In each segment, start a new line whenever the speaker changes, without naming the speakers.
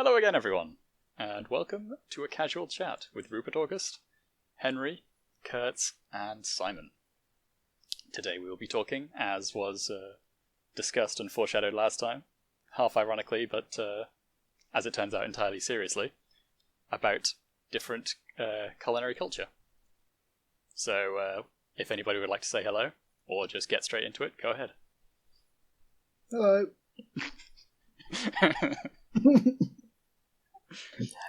Hello again, everyone, and welcome to a casual chat with Rupert August, Henry, Kurtz, and Simon. Today we will be talking, as was discussed and foreshadowed last time, half ironically, but as it turns out entirely seriously, about different culinary culture. So, if anybody would like to say hello, or just get straight into it, go ahead.
Hello.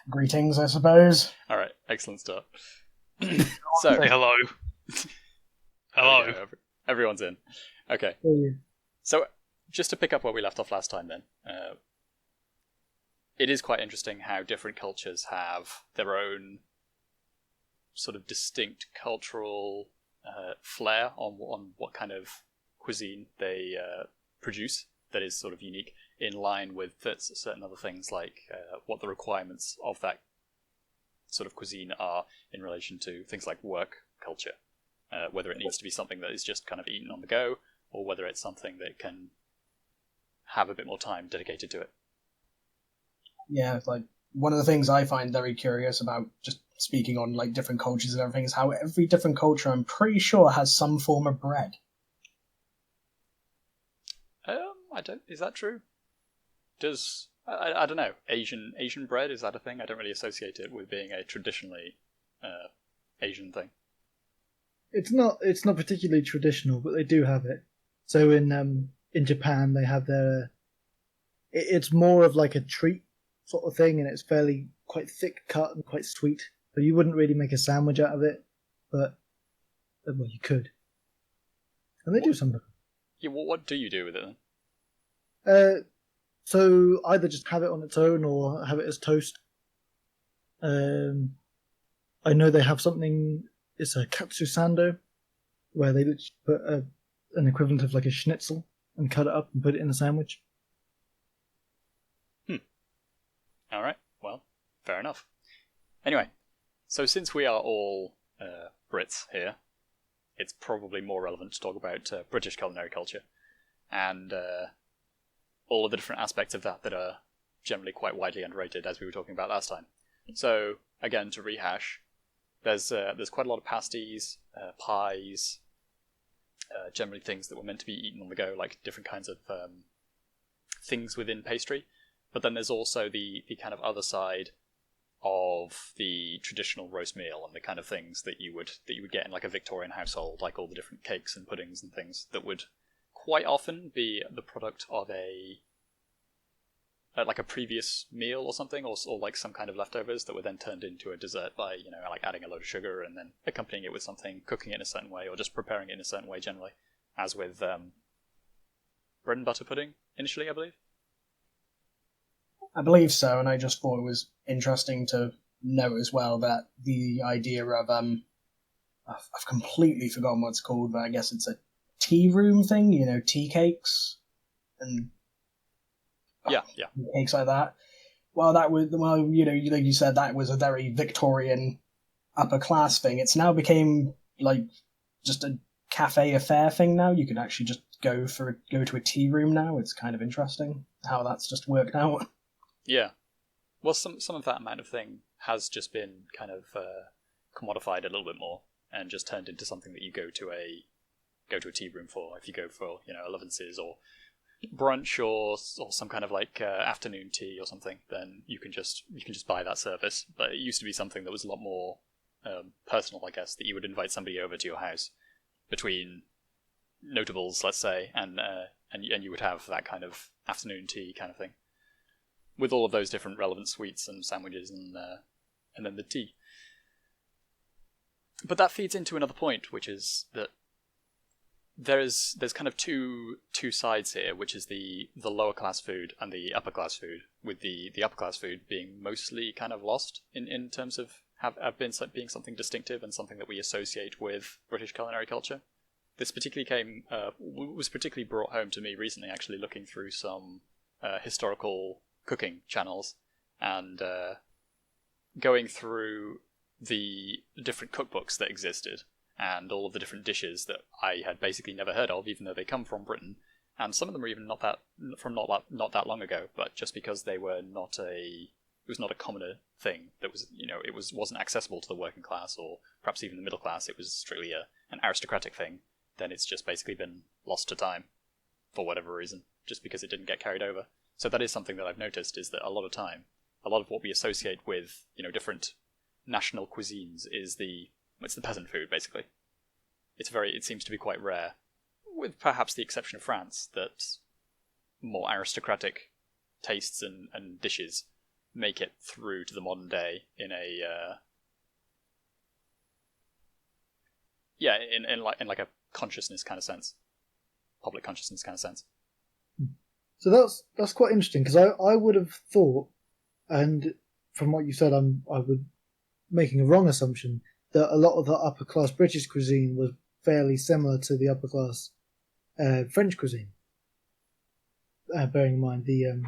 Greetings, I suppose.
Alright, excellent start.
Say hello. Hello.
Everyone's in. Okay. So, just to pick up where we left off last time then, it is quite interesting how different cultures have their own sort of distinct cultural flair on what kind of cuisine they produce that is sort of unique, in line with certain other things like what the requirements of that sort of cuisine are in relation to things like work culture. Whether it needs to be something that is just kind of eaten on the go, or whether it's something that can have a bit more time dedicated to it.
Yeah, like one of the things I find very curious about just speaking on like different cultures and everything is how every different culture, I'm pretty sure, has some form of bread.
Is that true? I don't know, Asian bread, is that a thing? I don't really associate it with being a traditionally Asian thing.
It's not particularly traditional, but they do have it. So in Japan they have their. It's more of like a treat sort of thing, and it's fairly quite thick cut and quite sweet. So you wouldn't really make a sandwich out of it, but well, you could. And they do something.
Yeah, what do you do with it then?
So either just have it on its own or have it as toast. I know they have something. It's a katsu sando, where they literally put an equivalent of like a schnitzel and cut it up and put it in a sandwich.
Alright, well, fair enough. Anyway, so since we are all Brits here, it's probably more relevant to talk about British culinary culture, and all of the different aspects of that are generally quite widely underrated, as we were talking about last time. So, again, to rehash, there's quite a lot of pasties, pies, generally things that were meant to be eaten on the go, like different kinds of things within pastry. But then there's also the kind of other side of the traditional roast meal and the kind of things that you would get in like a Victorian household, like all the different cakes and puddings and things that would quite often be the product of like a previous meal or something, or like some kind of leftovers that were then turned into a dessert by, like adding a load of sugar and then accompanying it with something, cooking it in a certain way, or just preparing it in a certain way generally, as with bread and butter pudding initially, I believe.
I believe so, and I just thought it was interesting to know as well that the idea of I've completely forgotten what it's called, but I guess it's a tea room thing, tea cakes and
yeah,
cakes like that. Well, like you said, that was a very Victorian upper class thing. It's now became like just a cafe affair thing now. You can actually just go to a tea room now. It's kind of interesting how that's just worked out.
Yeah. Well, some of that amount of thing has just been kind of commodified a little bit more and just turned into something that you go to a tea room for. If you go for 11's or brunch or some kind of like afternoon tea or something, then you can just buy that service. But it used to be something that was a lot more personal, I guess, that you would invite somebody over to your house between notables, let's say, and you would have that kind of afternoon tea kind of thing, with all of those different relevant sweets and sandwiches and then the tea. But that feeds into another point, which is that there's kind of two sides here, which is the lower class food and the upper class food, with the upper class food being mostly kind of lost in terms of being something distinctive and something that we associate with British culinary culture. This particularly was particularly brought home to me recently, actually, looking through some historical cooking channels and going through the different cookbooks that existed and all of the different dishes that I had basically never heard of, even though they come from Britain. And some of them are even not that long ago, but just because they were not a a commoner thing that was, wasn't accessible to the working class or perhaps even the middle class. It was strictly an aristocratic thing. Then it's just basically been lost to time for whatever reason, just because it didn't get carried over. So that is something that I've noticed, is that a lot of what we associate with, different national cuisines it's the peasant food, basically. It seems to be quite rare, with perhaps the exception of France, that more aristocratic tastes and dishes make it through to the modern day in a consciousness kind of sense, public consciousness kind of sense.
So that's quite interesting, because I would have thought, and from what you said, I would making a wrong assumption that a lot of the upper class British cuisine was fairly similar to the upper class French cuisine. Bearing in mind the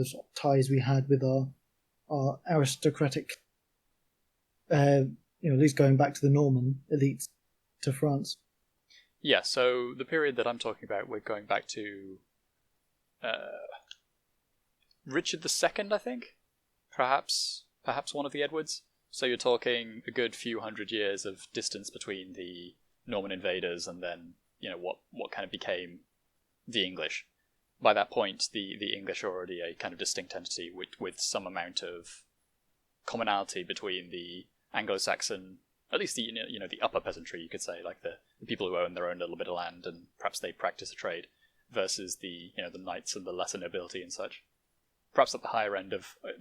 sort of ties we had with our aristocratic, at least going back to the Norman elites to France.
Yeah, so the period that I'm talking about, we're going back to Richard II, I think? Perhaps one of the Edwards. So you're talking a good few hundred years of distance between the Norman invaders and then, what kind of became the English. By that point, the English are already a kind of distinct entity with some amount of commonality between the Anglo-Saxon, at least the upper peasantry, you could say, like the people who own their own little bit of land and perhaps they practice a trade, versus the knights and the lesser nobility and such. Perhaps at the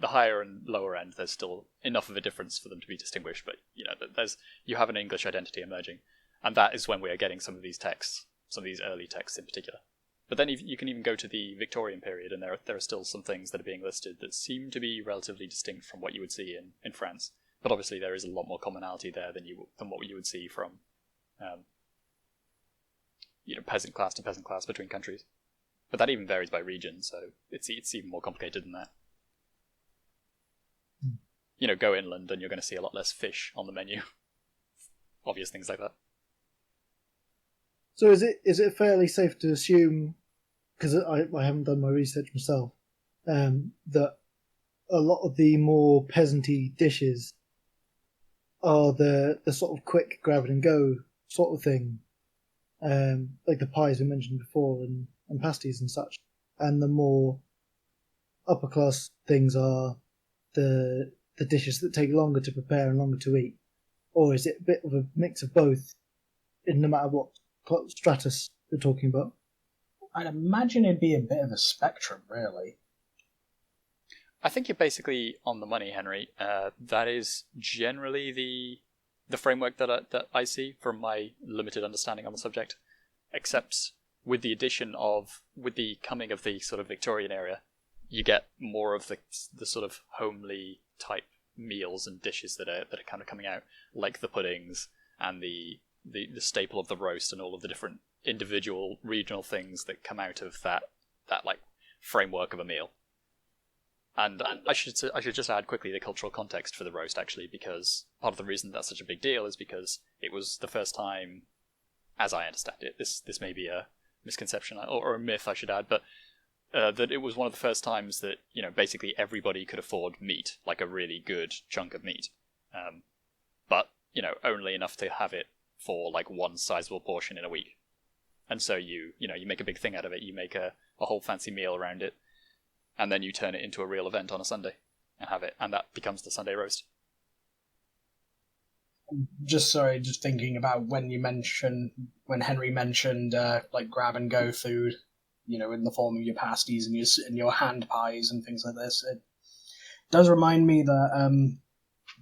higher and lower end, there's still enough of a difference for them to be distinguished, but you have an English identity emerging, and that is when we are getting some of these texts, some of these early texts in particular. But then you can even go to the Victorian period, and there are still some things that are being listed that seem to be relatively distinct from what you would see in France. But obviously there is a lot more commonality there than what you would see from peasant class to peasant class between countries. But that even varies by region, so it's even more complicated than that. Go inland and you're going to see a lot less fish on the menu. Obvious things like that.
So is it fairly safe to assume, because I haven't done my research myself, that a lot of the more peasanty dishes are the sort of quick grab it and go sort of thing, like the pies we mentioned before and pasties and such, and the more upper class things are the dishes that take longer to prepare and longer to eat? Or is it a bit of a mix of both, no matter what stratus we're talking about?
I'd imagine it'd be a bit of a spectrum, really.
I think you're basically on the money, Henry. That is generally the framework that I see from my limited understanding on the subject, except with the coming of the sort of Victorian era, you get more of the sort of homely type meals and dishes that are kind of coming out, like the puddings and the staple of the roast and all of the different individual regional things that come out of that like framework of a meal. And I should just add quickly the cultural context for the roast, actually, because part of the reason that's such a big deal is because it was the first time, as I understand it, this may be a misconception or a myth, I should add, but that it was one of the first times that basically everybody could afford meat, like a really good chunk of meat, but only enough to have it for like one sizable portion in a week. And so you make a big thing out of it. You make a whole fancy meal around it, and then you turn it into a real event on a Sunday and have it, and that becomes the Sunday roast.
Just thinking about when Henry mentioned like grab and go food, in the form of your pasties and your hand pies and things like this. It does remind me that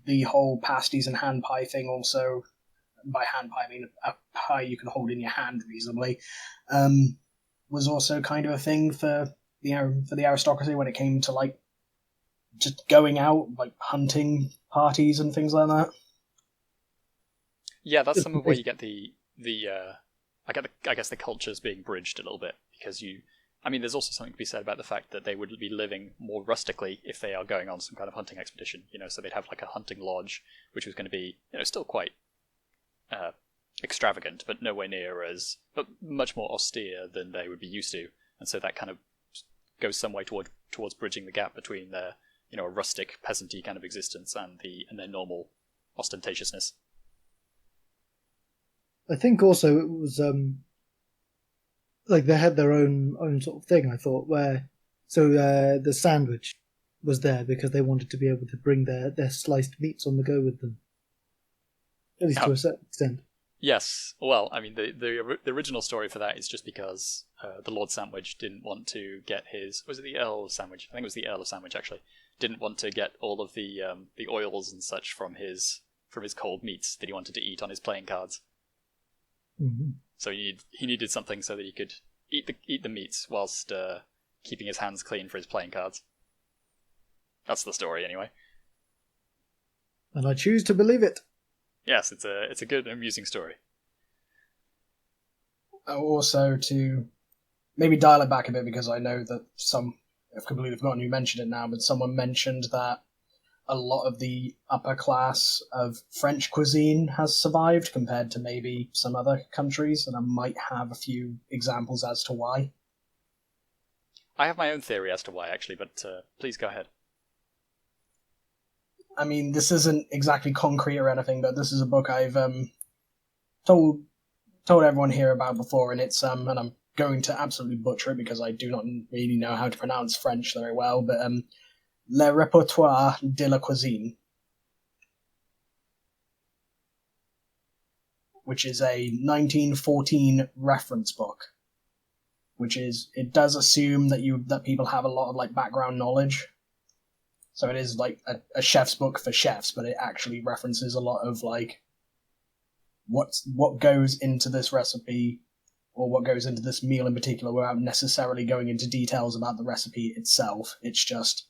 the whole pasties and hand pie thing also, by hand pie I mean a pie you can hold in your hand reasonably, was also kind of a thing for the aristocracy when it came to like just going out, like hunting parties and things like that.
Yeah, that's some of where you get I guess the cultures being bridged a little bit, because there's also something to be said about the fact that they would be living more rustically if they are going on some kind of hunting expedition, so they'd have like a hunting lodge, which was going to be, still quite extravagant, but but much more austere than they would be used to, and so that kind of goes some way towards bridging the gap between their a rustic, peasanty kind of existence and their normal ostentatiousness.
I think also it was like they had their own sort of thing. I thought the sandwich was there because they wanted to be able to bring their sliced meats on the go with them, at least to a certain extent.
Yes, well, I mean, the original story for that is just because the Lord Sandwich didn't want to get was it the Earl of Sandwich? I think it was the Earl of Sandwich, actually. Didn't want to get all of the oils and such from his cold meats that he wanted to eat on his playing cards.
Mm-hmm.
So he needed something so that he could eat the meats whilst keeping his hands clean for his playing cards. That's the story, anyway.
And I choose to believe it.
Yes, it's a good and amusing story.
Also, to maybe dial it back a bit, because I know that I've completely forgotten who mentioned it now, but someone mentioned that a lot of the upper class of French cuisine has survived compared to maybe some other countries, and I might have a few examples as to why.
I have my own theory as to why, actually, but please go ahead.
I mean, this isn't exactly concrete or anything, but this is a book I've told everyone here about before, and it's and I'm going to absolutely butcher it because I do not really know how to pronounce French very well, but Le Répertoire de la Cuisine, which is a 1914 reference book, it does assume that people have a lot of like background knowledge. So it is like a chef's book for chefs, but it actually references a lot of like what goes into this recipe or what goes into this meal in particular without necessarily going into details about the recipe itself. It's just,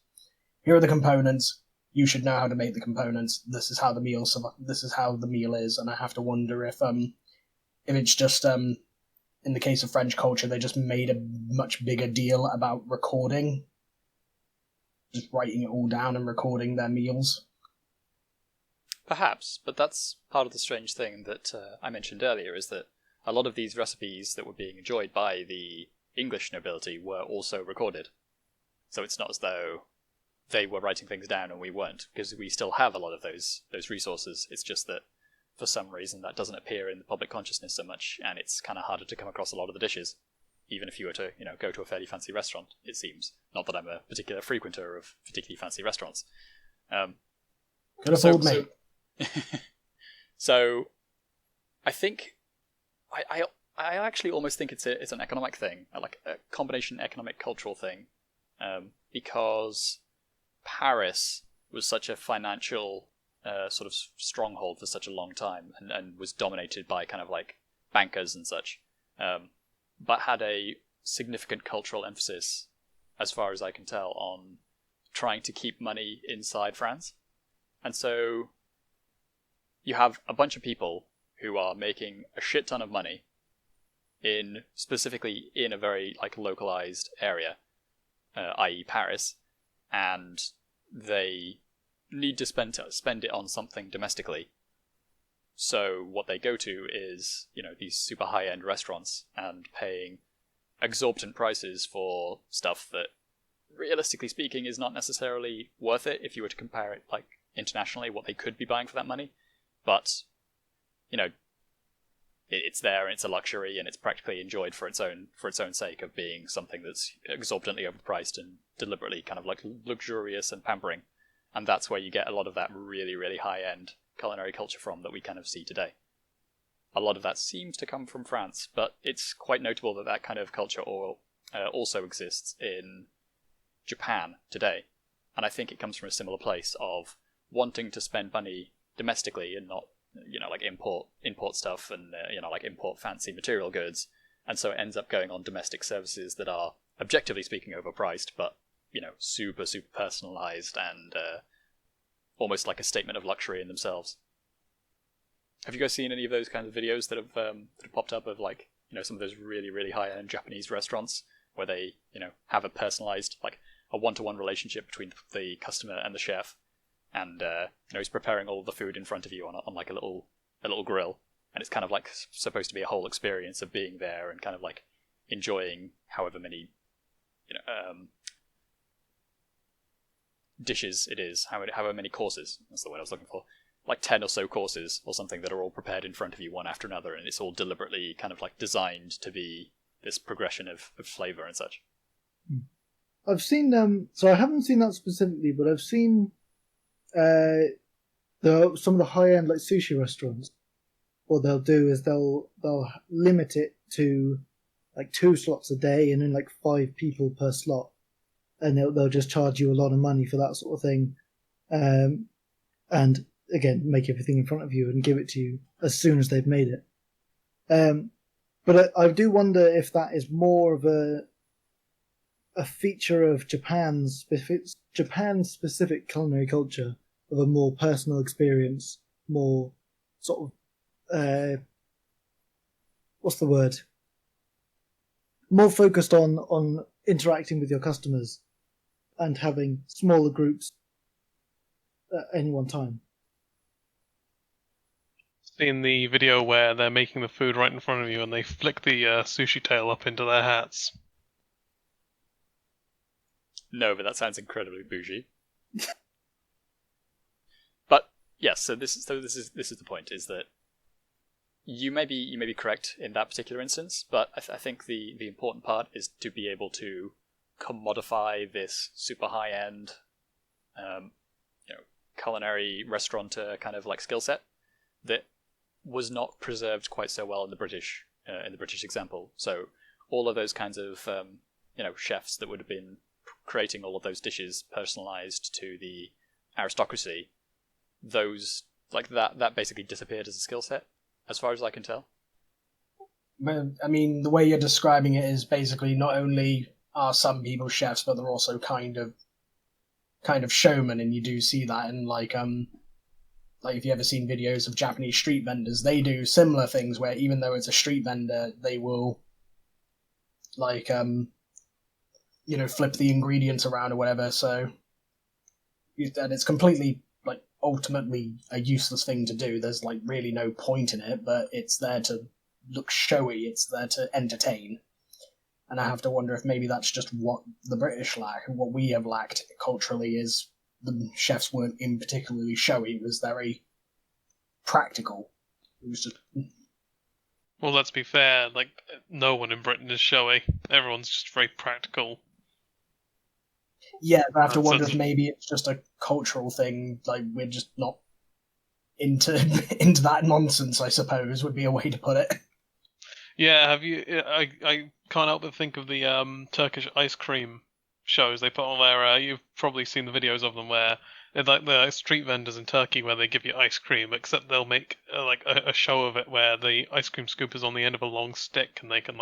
here are the components. You should know how to make the components. This is how the meal is, and I have to wonder if it's just in the case of French culture, they just made a much bigger deal about recording. Just writing it all down and recording their meals.
Perhaps, but that's part of the strange thing that I mentioned earlier, is that a lot of these recipes that were being enjoyed by the English nobility were also recorded. So it's not as though they were writing things down and we weren't, because we still have a lot of those resources. It's just that for some reason that doesn't appear in the public consciousness so much, and it's kind of harder to come across a lot of the dishes. Even if you were to, go to a fairly fancy restaurant, it seems. Not that I'm a particular frequenter of particularly fancy restaurants.
Could afford me.
So, I think I actually almost think it's an economic thing, like a combination economic cultural thing, because Paris was such a financial sort of stronghold for such a long time, and was dominated by kind of like bankers and such. But had a significant cultural emphasis, as far as I can tell, on trying to keep money inside France. And so you have a bunch of people who are making a shit ton of money specifically in a very like localized area, i.e. Paris, and they need to spend it on something domestically. So what they go to is, these super high-end restaurants and paying exorbitant prices for stuff that, realistically speaking, is not necessarily worth it if you were to compare it, like, internationally, what they could be buying for that money. But, it's there and it's a luxury and it's practically enjoyed for its own sake of being something that's exorbitantly overpriced and deliberately kind of like luxurious and pampering. And that's where you get a lot of that really, really high-end culinary culture from that we kind of see today. A lot of that seems to come from France, but it's quite notable that kind of culture also exists in Japan today. And I think it comes from a similar place of wanting to spend money domestically and not, like import stuff and, like import fancy material goods. And so it ends up going on domestic services that are, objectively speaking, overpriced, but, super, super personalized and almost like a statement of luxury in themselves. Have you guys seen any of those kinds of videos that have popped up of like, some of those really, really high-end Japanese restaurants where they, have a personalized, like a one-to-one relationship between the customer and the chef, and he's preparing all the food in front of you on like a little grill, and it's kind of like supposed to be a whole experience of being there and kind of like enjoying however many, dishes it is, however many courses, that's the word I was looking for, like 10 or so courses or something that are all prepared in front of you one after another, and it's all deliberately kind of like designed to be this progression of flavour and such.
I've seen so I haven't seen that specifically, but I've seen some of the high end like sushi restaurants. What they'll do is they'll limit it to like 2 slots a day and then like 5 people per slot, and they'll just charge you a lot of money for that sort of thing, and again make everything in front of you and give it to you as soon as they've made it. But I do wonder if that is more of a feature of Japan's specific culinary culture, of a more personal experience, more sort of what's the word? More focused on interacting with your customers and having smaller groups at any one time.
Seen the video where they're making the food right in front of you and they flick the sushi tail up into their hats.
No, but that sounds incredibly bougie. But yes, so this is the point: is that you may be correct in that particular instance, but I think the important part is to be able to commodify this super high end, culinary restaurateur kind of like skill set that was not preserved quite so well in the British example. So all of those kinds of chefs that would have been creating all of those dishes personalized to the aristocracy, those like that basically disappeared as a skill set, as far as I can tell.
But I mean, the way you're describing it is basically not only are some people chefs, but they're also kind of showmen, and you do see that in like if you ever seen videos of Japanese street vendors, they do similar things where even though it's a street vendor, they will like flip the ingredients around or whatever. So and it's completely like ultimately a useless thing to do. There's like really no point in it, but it's there to look showy. It's there to entertain. And I have to wonder if maybe that's just what the British lack, and what we have lacked culturally is the chefs weren't in particularly showy. It was very practical. It was just...
Well, let's be fair, like, no one in Britain is showy. Everyone's just very practical.
Yeah, but I have to wonder if maybe it's just a cultural thing, like, we're just not into that nonsense, I suppose, would be a way to put it.
Yeah, have you... I can't help but think of the Turkish ice cream shows they put on there. You've probably seen the videos of them where they're like the street vendors in Turkey where they give you ice cream, except they'll make a show of it where the ice cream scoop is on the end of a long stick, and they can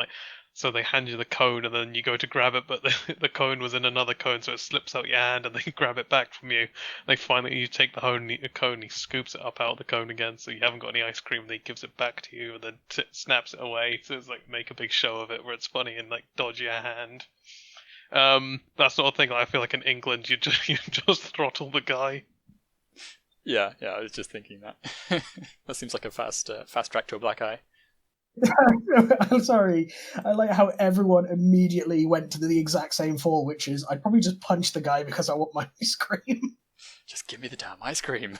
so they hand you the cone and then you go to grab it, but the cone was in another cone, so it slips out your hand and they grab it back from you. You take the cone, he scoops it up out of the cone again, so you haven't got any ice cream, and he gives it back to you and then snaps it away. So it's like make a big show of it where it's funny and like dodge your hand. That sort of thing. I feel like in England you just throttle the guy.
Yeah, I was just thinking that. That seems like a fast track to a black eye.
I'm sorry. I like how everyone immediately went to the exact same fall, which is I'd probably just punch the guy because I want my ice cream.
Just give me the damn ice cream.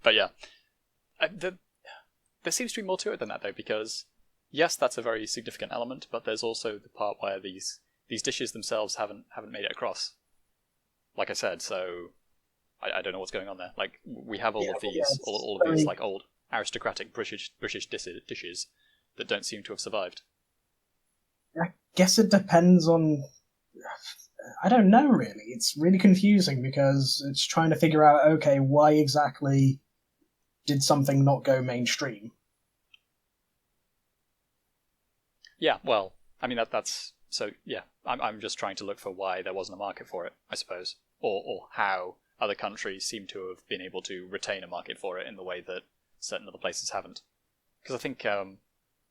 But yeah, there seems to be more to it than that though, because yes, that's a very significant element, but there's also the part where these dishes themselves haven't made it across. Like I said, so I don't know what's going on there. Like we have all of these like old aristocratic British dishes that don't seem to have survived.
I guess it depends on... I don't know, really. It's really confusing because it's trying to figure out, okay, why exactly did something not go mainstream?
Yeah, well, I mean that's so. Yeah, I'm just trying to look for why there wasn't a market for it, I suppose, or how other countries seem to have been able to retain a market for it in the way that certain other places haven't. Because I think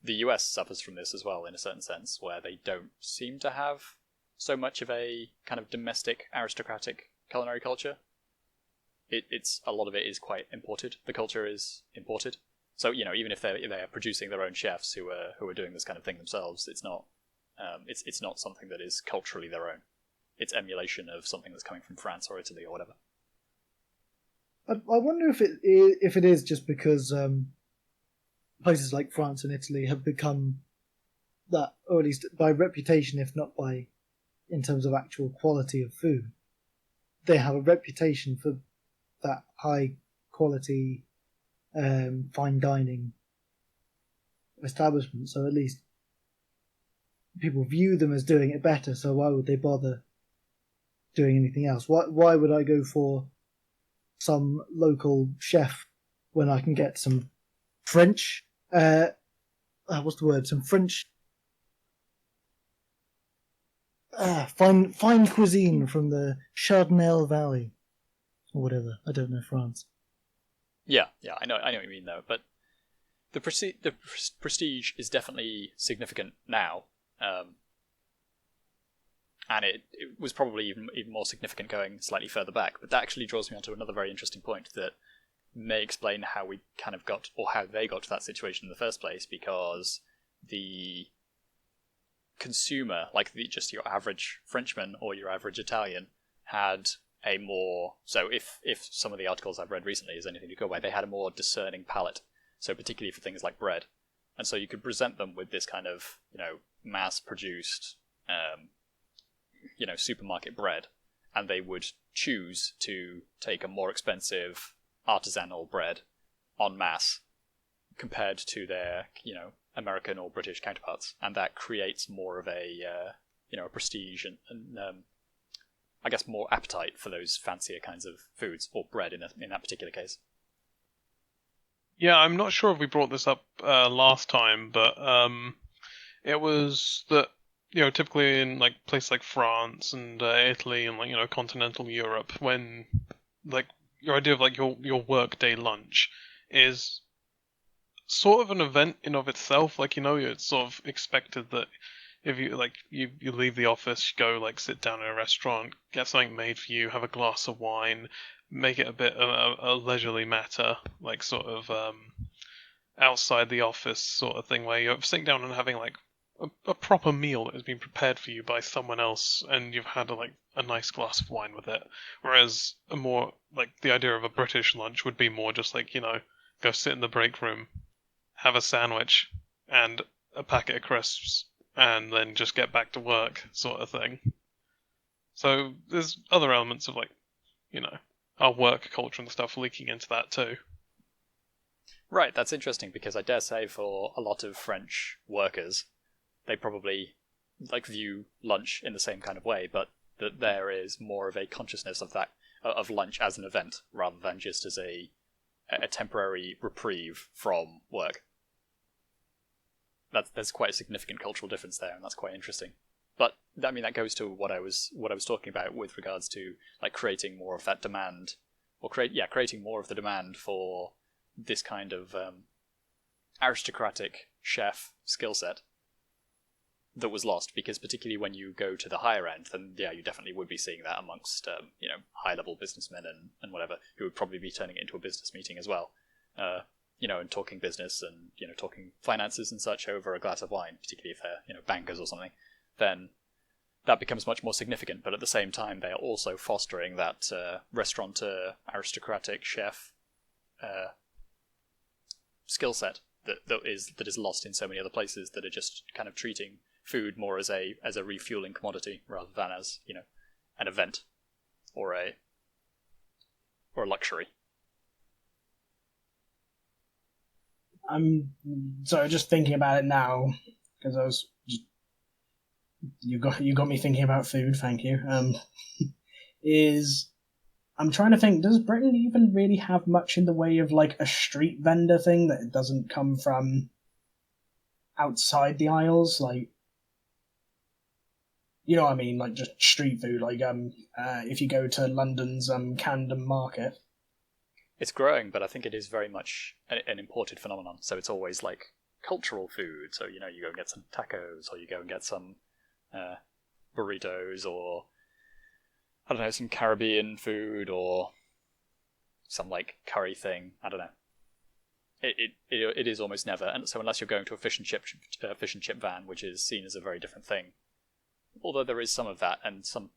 the US suffers from this as well, in a certain sense, where they don't seem to have so much of a kind of domestic aristocratic culinary culture. It's a lot of it is quite imported. The culture is imported. So even if they're producing their own chefs who are doing this kind of thing themselves, it's not something that is culturally their own. its emulation of something that's coming from France or Italy or whatever.
I wonder if it is just because places like France and Italy have become that, or at least by reputation, if not by in terms of actual quality of food, they have a reputation for that high quality, fine dining establishment. So at least people view them as doing it better. So why would they bother doing anything else? Why would I go for some local chef when I can get some French? What's the word? Some French fine cuisine from the Chardonnay Valley or whatever. I don't know France.
Yeah, I know what you mean though. But the prestige is definitely significant now, and it was probably even more significant going slightly further back. But that actually draws me onto another very interesting point that may explain how we kind of got, or how they got to that situation in the first place, because the consumer, like just your average Frenchman or your average Italian, had a more, so if some of the articles I've read recently is anything to go by, they had a more discerning palate, so particularly for things like bread. And so you could present them with this kind of, mass-produced, supermarket bread, and they would choose to take a more expensive artisanal bread en masse compared to their, American or British counterparts, and that creates more of a prestige and I guess more appetite for those fancier kinds of foods, or bread in that particular case.
Yeah, I'm not sure if we brought this up last time, but it was that typically in like places like France and Italy and continental Europe, when like your idea of like your workday lunch is sort of an event in of itself. Like it's sort of expected that if you you leave the office, you go sit down in a restaurant, get something made for you, have a glass of wine, make it a bit a leisurely matter, like sort of outside the office sort of thing, where you're sitting down and having like a proper meal that has been prepared for you by someone else, and you've had a nice glass of wine with it. Whereas a more the idea of a British lunch would be more just go sit in the break room, have a sandwich and a packet of crisps, and then just get back to work sort of thing. So there's other elements of our work culture and stuff leaking into that too.
Right, that's interesting, because I dare say for a lot of French workers, they probably view lunch in the same kind of way, but that there is more of a consciousness of lunch as an event rather than just as a temporary reprieve from work. There's quite a significant cultural difference there, and that's quite interesting. But I mean, that goes to what I was talking about with regards to creating more of that demand, or creating more of the demand for this kind of aristocratic chef skill set that was lost. Because particularly when you go to the higher end, then you definitely would be seeing that amongst high level businessmen and whatever, who would probably be turning it into a business meeting as well. And talking business and talking finances and such over a glass of wine, particularly if they're bankers or something, then that becomes much more significant. But at the same time, they are also fostering that restaurateur, aristocratic chef skill set that is lost in so many other places that are just kind of treating food more as a refueling commodity rather than as an event or a luxury.
I'm sorry, just thinking about it now, because you got me thinking about food. Thank you. I'm trying to think, does Britain even really have much in the way of a street vendor thing that it doesn't come from outside the aisles? You know what I mean? Just street food. If you go to London's Camden Market.
It's growing, but I think it is very much an imported phenomenon. So it's always cultural food. So you go and get some tacos, or you go and get some burritos, or I don't know, some Caribbean food, or some curry thing. I don't know. It is almost never. And so unless you're going to a fish and chip van, which is seen as a very different thing, although there is some of that, and some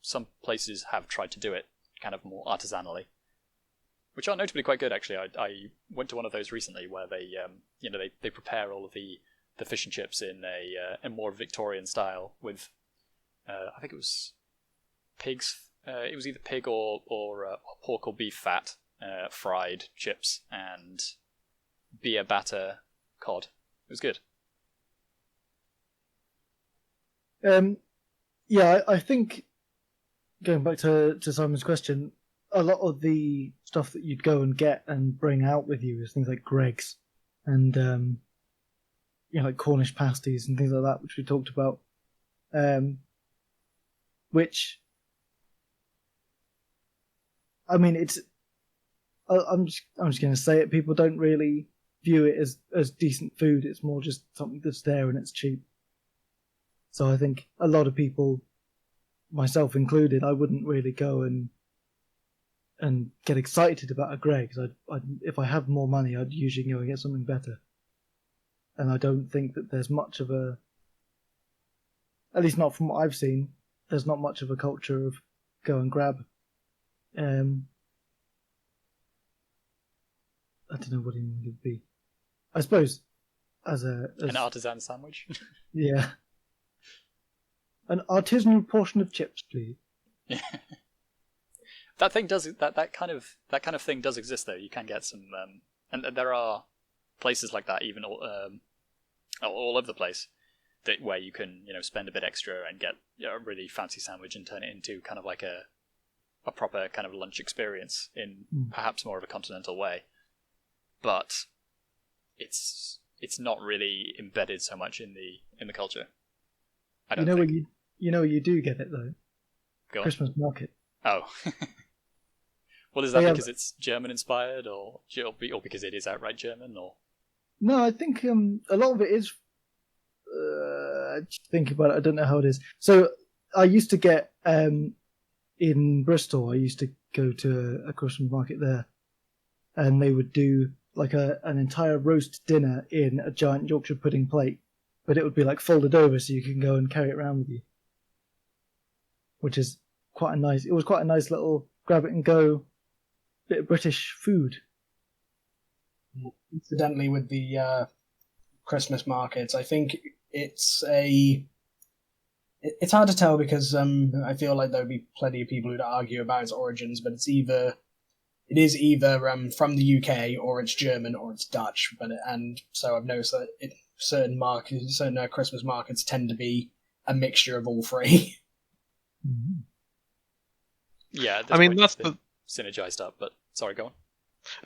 places have tried to do it kind of more artisanally, which are notably quite good actually. I went to one of those recently where they they prepare all of the fish and chips in a more Victorian style with I think it was pigs. It was either pig or pork or beef fat, fried chips and beer batter cod. It was good.
Yeah, I think going back to Simon's question, a lot of the stuff that you'd go and get and bring out with you is things like Greggs and like Cornish pasties and things like that, which we talked about. Which, I mean, it's. I'm just going to say it. People don't really view it as decent food. It's more just something that's there and it's cheap. So I think a lot of people, myself included, I wouldn't really go and get excited about a Greggs. If I have more money, I'd usually go and get something better. And I don't think that there's much of a, at least not from what I've seen, there's not much of a culture of go and grab. I don't know what it would be. I suppose as
an artisan sandwich.
Yeah. An artisanal portion of chips, please.
Yeah. That thing does that kind of thing does exist though. You can get some, and there are places like that even all over the place where you can spend a bit extra and get a really fancy sandwich and turn it into kind of like a proper kind of lunch experience in perhaps more of a continental way. But it's not really embedded so much in the culture. I don't think.
Where you do get it though.
Go on.
Christmas market.
Oh. Well, is that because it's German inspired, or because it is outright German, or? No,
I think a lot of it is. Think about it. I don't know how it is. So I used to get in Bristol. I used to go to a Christmas market there, and they would do like an entire roast dinner in a giant Yorkshire pudding plate, but it would be like folded over so you can go and carry it around with you, which is quite a nice. It was quite a nice little grab it and go bit of British food.
Incidentally, with the Christmas markets, I think it's hard to tell because I feel like there would be plenty of people who'd argue about its origins, but it is either from the UK or it's German or it's Dutch. And so I've noticed that certain Christmas markets tend to be a mixture of all three.
Mm-hmm.
Yeah,
I mean that's the
synergized up. But sorry, go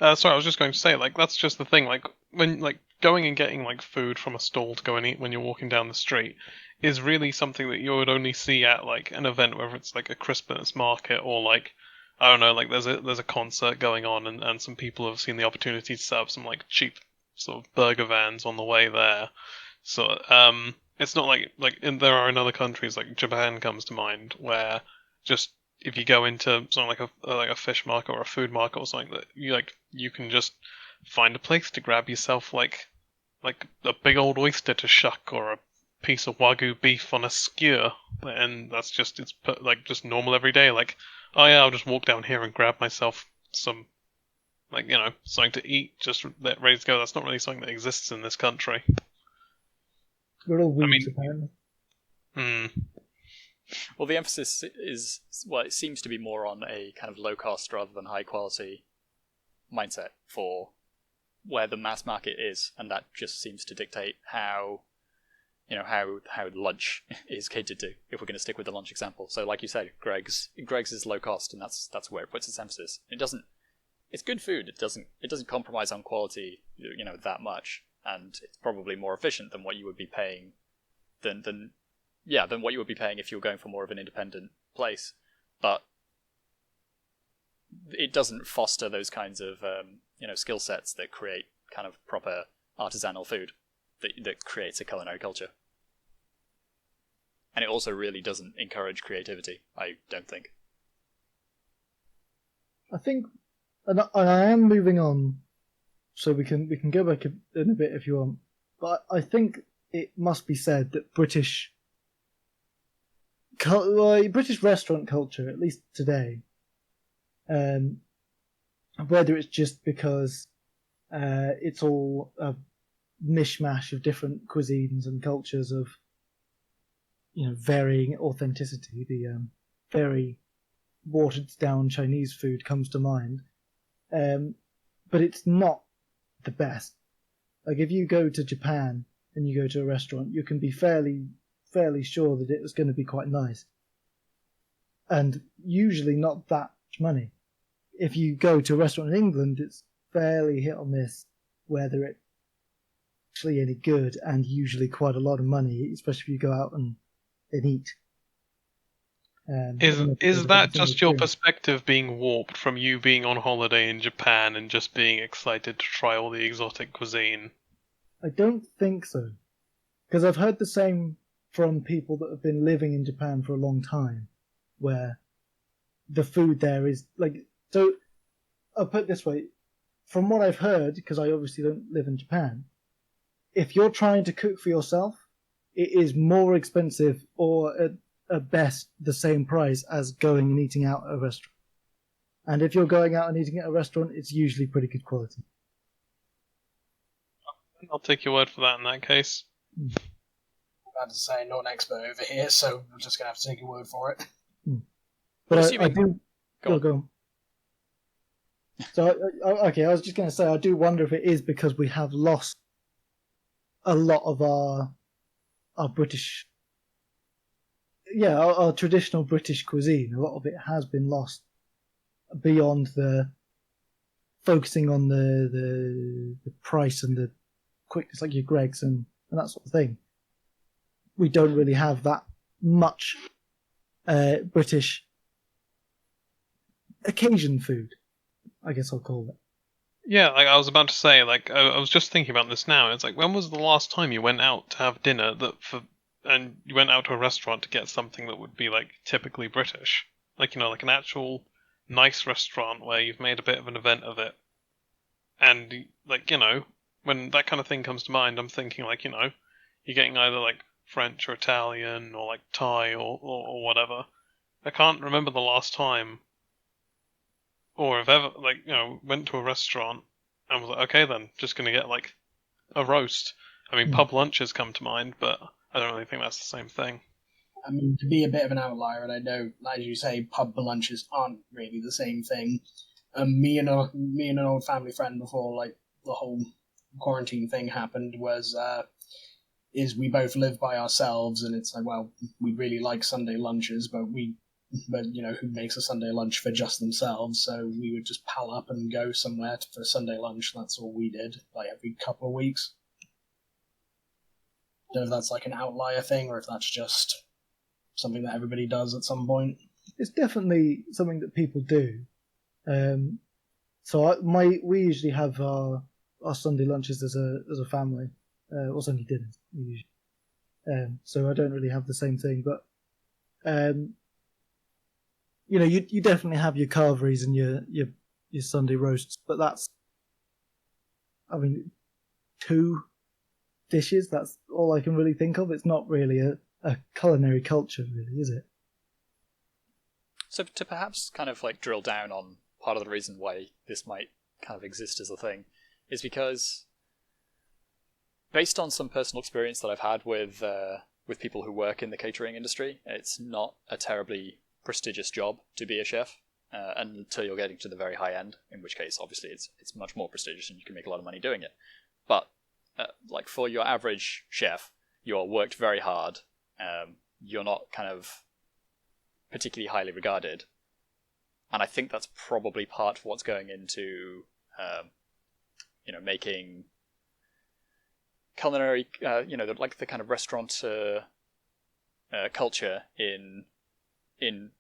on. Sorry, I was just going to say, like, that's just the thing. Like, when going and getting like food from a stall to go and eat when you're walking down the street is really something that you would only see at like an event, whether it's like a Christmas market or like, I don't know, like there's a concert going on and some people have seen the opportunity to set up some like cheap sort of burger vans on the way there. So it's not like there are in other countries like Japan comes to mind where just if you go into something like a fish market or a food market or something that you can just find a place to grab yourself like a big old oyster to shuck or a piece of Wagyu beef on a skewer, and that's just just normal every day. Like, oh yeah, I'll just walk down here and grab myself some something to eat, just ready to go. That's not really something that exists in this country.
We're all weeds, apparently.
Well, the emphasis is, it seems to be more on a kind of low cost rather than high quality mindset for where the mass market is, and that just seems to dictate how lunch is catered to, if we're going to stick with the lunch example. So like you said, Greggs is low cost, and that's where it puts its emphasis. It's good food. It doesn't compromise on quality, that much, and it's probably more efficient than what you would be paying than what you would be paying if you were going for more of an independent place. But it doesn't foster those kinds of skill sets that create kind of proper artisanal food that creates a culinary culture. And it also really doesn't encourage creativity, I don't think.
I think, and I am moving on, so we can go back in a bit if you want. But I think it must be said that British British restaurant culture, at least today, whether it's just because it's all a mishmash of different cuisines and cultures of varying authenticity. The very watered down Chinese food comes to mind, but it's not the best. Like if you go to Japan and you go to a restaurant, you can be fairly sure that it was going to be quite nice, and usually not that much money. If you go to a restaurant in England, it's fairly hit or miss whether it's actually any good, and usually quite a lot of money, especially if you go out and eat.
Is that just your perspective being warped from you being on holiday in Japan and just being excited to try all the exotic cuisine?
I don't think so, because I've heard the same from people that have been living in Japan for a long time, where the food there is like. So I'll put it this way: from what I've heard, because I obviously don't live in Japan, if you're trying to cook for yourself, it is more expensive, or at best the same price as going and eating out at a restaurant. And if you're going out and eating at a restaurant, it's usually pretty good quality.
I'll take your word for that in that case.
I'm about to say, not an expert over here, so we're just going to have to take your word for it.
But I do... Go on. So, okay, I was just going to say, I do wonder if it is because we have lost a lot of our British... Yeah, our traditional British cuisine. A lot of it has been lost beyond the focusing on the price and the quickness, like your Greggs and that sort of thing. We don't really have that much British occasion food, I guess I'll call it.
Yeah, like I was about to say, like I was just thinking about this now. It's like, when was the last time you went out to have dinner and you went out to a restaurant to get something that would be like typically British, like like an actual nice restaurant where you've made a bit of an event of it, and like when that kind of thing comes to mind, I'm thinking like you're getting either like French or Italian or like Thai or whatever. I can't remember the last time, or if ever went to a restaurant and was like, okay then, just gonna get like a roast. I mean, pub lunches come to mind, but I don't really think that's the same thing.
I mean, to be a bit of an outlier, and I know, as you say, pub lunches aren't really the same thing. Me and an old family friend before like the whole quarantine thing happened is we both live by ourselves, and it's like, well, we really like Sunday lunches, but who makes a Sunday lunch for just themselves? So we would just pal up and go somewhere for Sunday lunch. That's all we did, like every couple of weeks. Don't know if that's like an outlier thing or if that's just something that everybody does at some point.
It's definitely something that people do. We usually have our Sunday lunches as a family, or Sunday dinners usually. So I don't really have the same thing, but you definitely have your carveries and your Sunday roasts, but that's, I mean, 2 dishes. That's all I can really think of. It's not really a culinary culture, really, is it?
So to perhaps kind of like drill down on part of the reason why this might kind of exist as a thing is because, based on some personal experience that I've had with people who work in the catering industry, it's not a terribly prestigious job to be a chef until you're getting to the very high end, in which case obviously it's much more prestigious and you can make a lot of money doing it. But like for your average chef, you're worked very hard, you're not kind of particularly highly regarded, and I think that's probably part of what's going into making culinary the kind of restaurant culture in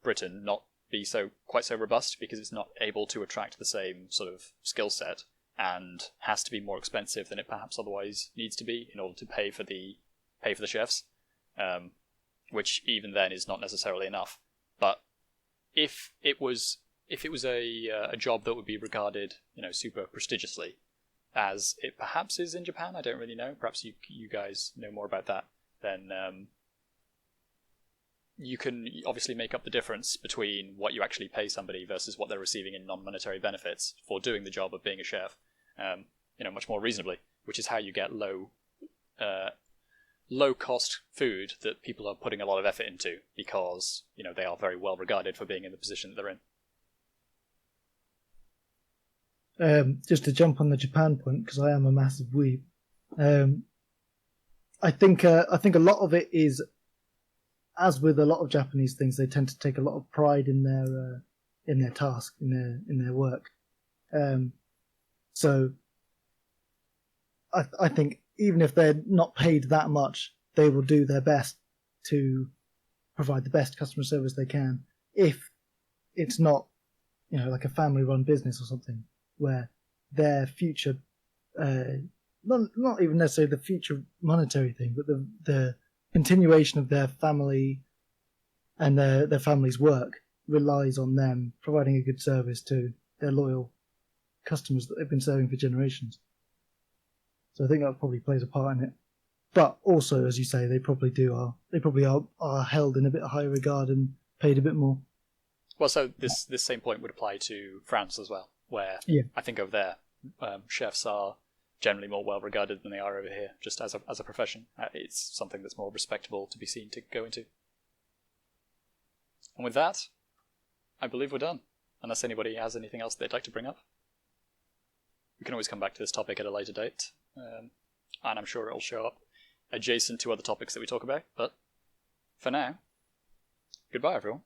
Britain not be quite so robust, because it's not able to attract the same sort of skill set and has to be more expensive than it perhaps otherwise needs to be in order to pay for the chefs, which even then is not necessarily enough. But if it was a job that would be regarded super prestigiously, as it perhaps is in Japan, I don't really know. Perhaps you guys know more about that than you can obviously make up the difference between what you actually pay somebody versus what they're receiving in non-monetary benefits for doing the job of being a chef, much more reasonably, which is how you get low-cost food that people are putting a lot of effort into because, they are very well regarded for being in the position that they're in.
Just to jump on the Japan point, because I am a massive weeb, I think a lot of it is, as with a lot of Japanese things, they tend to take a lot of pride in their task, in their work. So I think even if they're not paid that much, they will do their best to provide the best customer service they can. If it's not, like a family-run business or something, where their future, not even necessarily the future monetary thing, but the continuation of their family and their family's work relies on them providing a good service to their loyal customers that they've been serving for generations. So I think that probably plays a part in it. But also, as you say, they probably are held in a bit higher regard and paid a bit more.
Well, so this same point would apply to France as well, where I think over there, chefs are generally more well regarded than they are over here, just as a profession. It's something that's more respectable to be seen to go into. And with that, I believe we're done, unless anybody has anything else they'd like to bring up. We can always come back to this topic at a later date, and I'm sure it'll show up adjacent to other topics that we talk about, but for now, goodbye everyone.